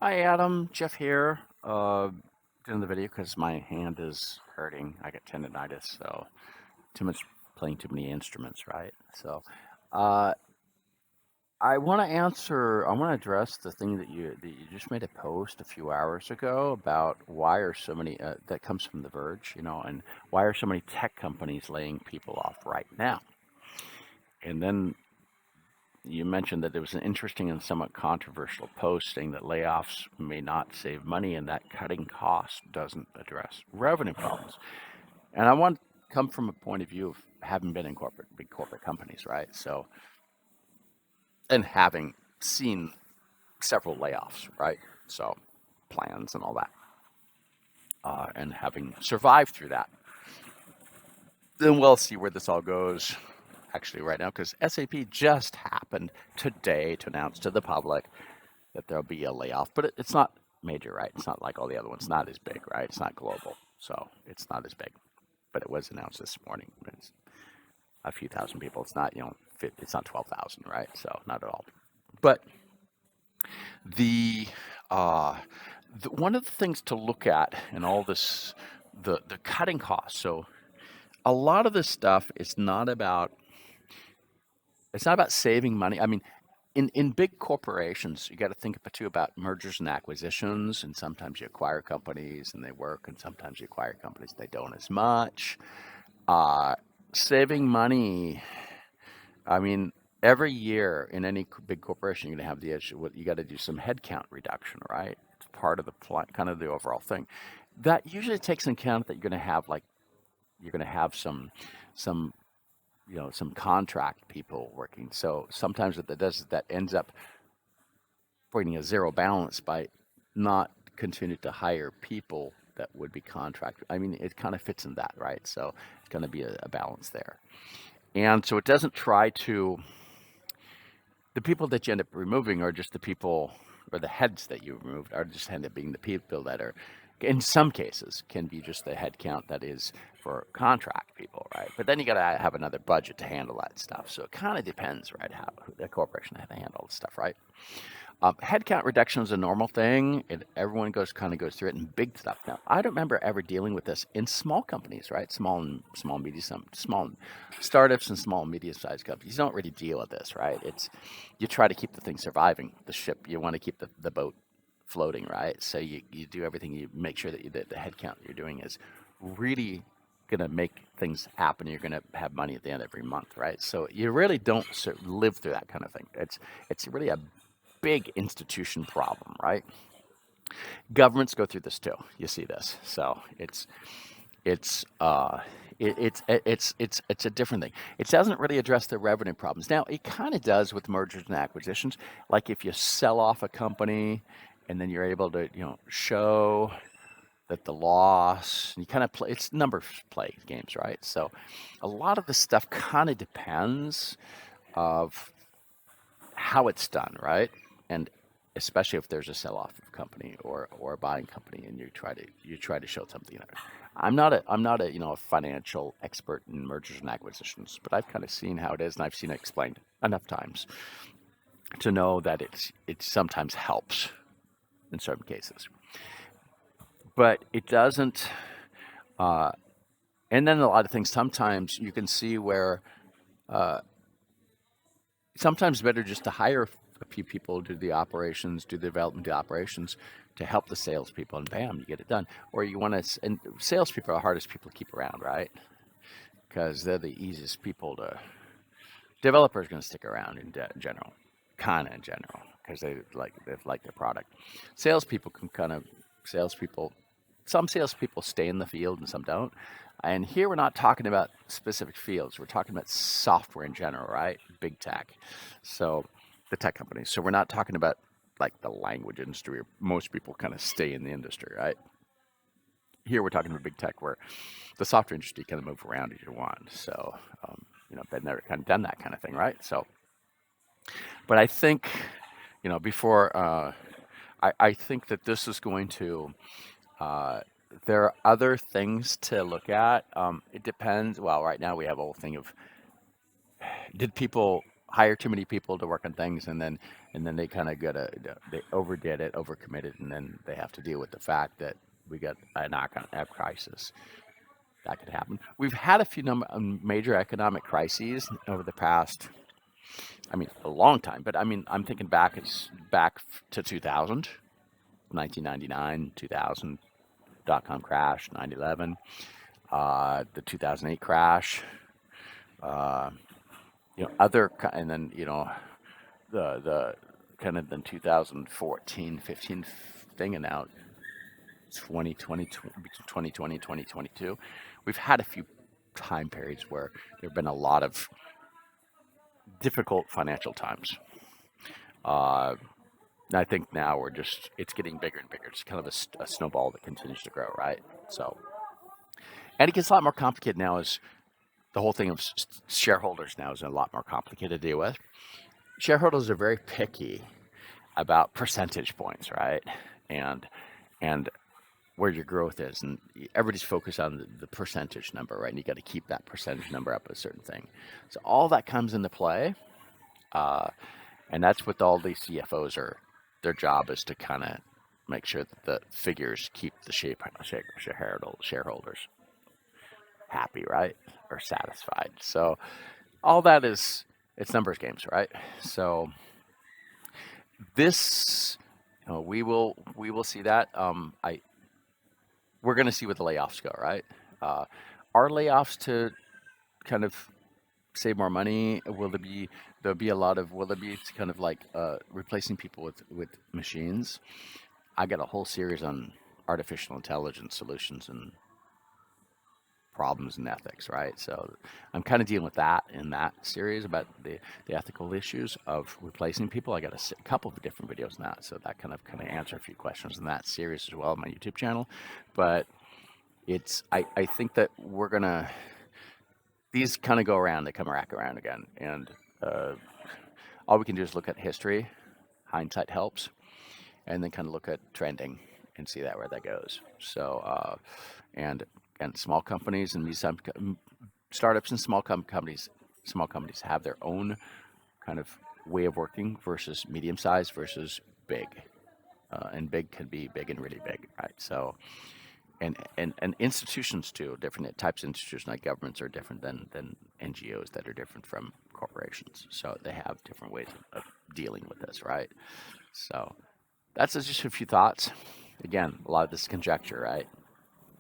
Hi, Adam. Jeff here. Doing the video because my hand is hurting. I got tendonitis, so too much playing too many instruments, right? So, uh, I want to answer. I want to address the thing that you just made a post a few hours ago about why are so many that comes from The Verge, and why are so many tech companies laying people off right now? And then you mentioned that there was an interesting and somewhat controversial post saying that layoffs may not save money and that cutting costs doesn't address revenue problems. And I want to come from a point of view of having been in big corporate companies, right? So, and having seen several layoffs, right? So, plans and all that, and having survived through that. Then we'll see where this all goes actually right now because SAP just happened today to announce to the public that there'll be a layoff, but it's not major, right? It's not like all the other ones. Not as big, right? It's not global, so it's not as big. But it was announced this morning. It's a few thousand people. It's not, it's not 12,000, right? So not at all. But the, uh, one of the things to look at in all this, the cutting costs. So a lot of this stuff is not about saving money. I mean, in big corporations, you got to think too about mergers and acquisitions, and sometimes you acquire companies and they work, and sometimes you acquire companies they don't as much. Uh, Saving money. I mean, every year in any big corporation, you're going to have the issue. You got to do some headcount reduction, right? It's part of the plan, kind of the overall thing. That usually takes into account that you're going to have some some contract people working. So sometimes what that does is that ends up creating a zero balance by not continue to hire people that would be contract. I mean, it kind of fits in that, right? So it's going to be a balance there. And so it doesn't try to, the people that you end up removing are just the people, or the heads that you removed are just end up being the people that are, in some cases, can be just the head count that is for contract people, right? But then you got to have another budget to handle that stuff. So it kind of depends, right, how the corporation has to handle the stuff, right? Headcount reduction is a normal thing, and everyone goes through it in big stuff. Now, I don't remember ever dealing with this in small companies, right? Small startups and small and medium-sized companies. You don't really deal with this, right? It's you try to keep the thing surviving, the ship. You want to keep the boat floating, right? So you do everything. You make sure that the headcount you're doing is really going to make things happen. You're going to have money at the end of every month, right? So you really don't live through that kind of thing. It's really a big institution problem, right? Governments go through this too. You see this, so it's uh, it's a different thing. It doesn't really address the revenue problems. Now it kind of does with mergers and acquisitions. Like if you sell off a company, and then you're able to show that the loss, you kind of play. It's numbers play games, right? So a lot of the stuff kind of depends of how it's done, right? And especially if there's a sell-off of company or a buying company, and you try to show something. I'm not a a financial expert in mergers and acquisitions, but I've kind of seen how it is, and I've seen it explained enough times to know that it sometimes helps in certain cases, but it doesn't. Uh, and then a lot of things. Sometimes you can see where sometimes better just to hire a few people, do the operations, do the development, do operations to help the salespeople, and bam, you get it done. Or you want to, and salespeople are the hardest people to keep around, right? Because they're the easiest people to. Developers going to stick around in general, kind of in general, because they like their product. Salespeople can kind of salespeople. Some salespeople stay in the field and some don't. And here we're not talking about specific fields. We're talking about software in general, right? Big tech. So the tech companies. So we're not talking about like the language industry where most people kind of stay in the industry, right? Here we're talking about big tech where the software industry kind of move around as you want. So, they've never kind of done that kind of thing, right? So, but I think, before, I think that this is going to, uh, there are other things to look at. It depends. Well, right now we have a whole thing of did people hire too many people to work on things, and then they kind of they overdid it, overcommitted, and then they have to deal with the fact that we got an economic crisis. That could happen. We've had a few major economic crises over the past, I mean, a long time, but I mean, I'm thinking back, it's back to 2000, 1999, 2000, dot-com crash, 9/11, the 2008 crash, uh, and then, the kind of the 2014, 15 thing, and now 2020, 2020, 2022. We've had a few time periods where there have been a lot of difficult financial times. Uh, and I think now it's getting bigger and bigger. It's kind of a snowball that continues to grow, right? So, and it gets a lot more complicated now as the whole thing of shareholders now is a lot more complicated to deal with. Shareholders are very picky about percentage points, right? And, and where your growth is, and everybody's focused on the percentage number, right? And you got to keep that percentage number up a certain thing. So all that comes into play, and that's what all these CFOs are. Their job is to kind of make sure that the figures keep the shareholders happy, right, or satisfied. So all that is it's numbers games, right? So this, we will see that. We're going to see what the layoffs go, right? Uh, are layoffs to kind of save more money? There'll be a lot of, will there be kind of like replacing people with machines? I got a whole series on artificial intelligence solutions and problems and ethics, right? So I'm kind of dealing with that in that series about the ethical issues of replacing people. I got a couple of different videos on that, so that kind of answer a few questions in that series as well on my YouTube channel. But I think that these kind of go around, they come back around again, and all we can do is look at history. Hindsight helps, and then kind of look at trending and see where that goes. So and small companies and startups and small companies have their own kind of way of working versus medium size versus big, and big can be big and really big, right? So and institutions too, different types of institutions, like governments are different than NGOs that are different from corporations. So they have different ways of dealing with this, right? So that's just a few thoughts. Again, a lot of this is conjecture, right?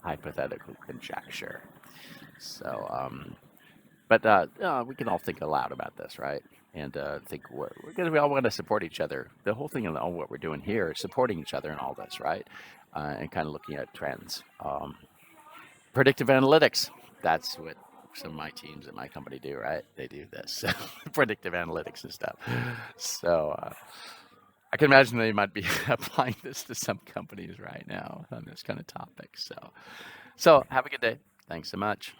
Hypothetical conjecture. So, but we can all think aloud about this, right? And think we all want to support each other. The whole thing and all what we're doing here is supporting each other in all this, right? And kind of looking at trends. Predictive analytics. That's what some of my teams at my company do, right? They do this predictive analytics and stuff. So I can imagine they might be applying this to some companies right now on this kind of topic. So have a good day. Thanks so much.